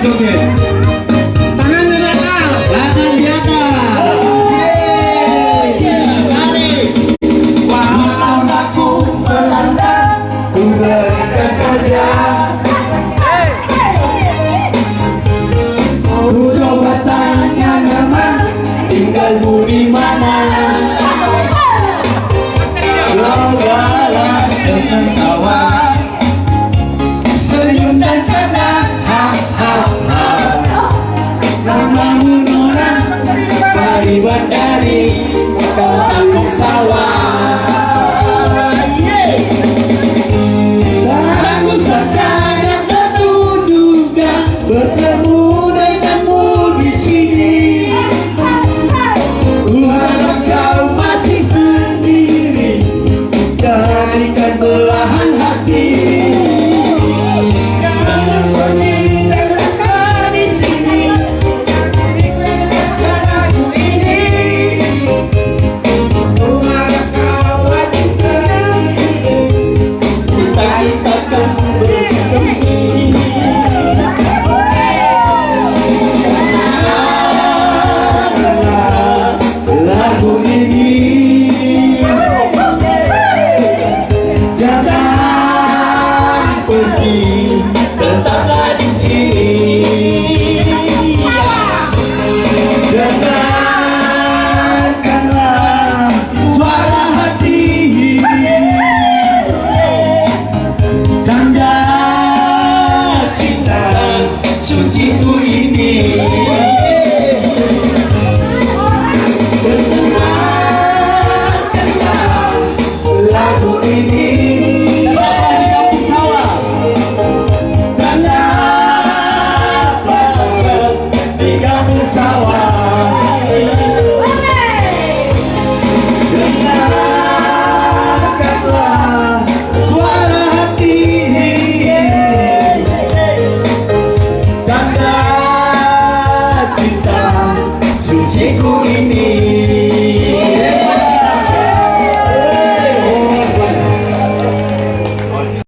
joget. Tangan di atas, tangan di atas. Tarik. Walau aku melanda, ku berikan saja. Ku coba tanya nama, tinggalmu di mana? Kau balas dengan tawa, senyum dan canda, ha ha ha. Namamu Nona, Pari Bandari, kau tanggung sawah. Aku saja yang tak duga bertemu denganmu di sini. Ku harap kau masih sendiri, jadikan belahan hati. Jangan pergi tinggalkan di sini, tinggalkan aku ini. Ku harap kau masih sendiri, kita akan bersemi. Lagu ini jangan pergi, tetaplah di sini. Dengarkanlah suara hati, tanda cinta suciku ini. Dengarkanlah lagu ini. Bapak di kampung sawah, tanda di kampung sawah. Dengarkanlah suara hati, tanda cinta suciku ini.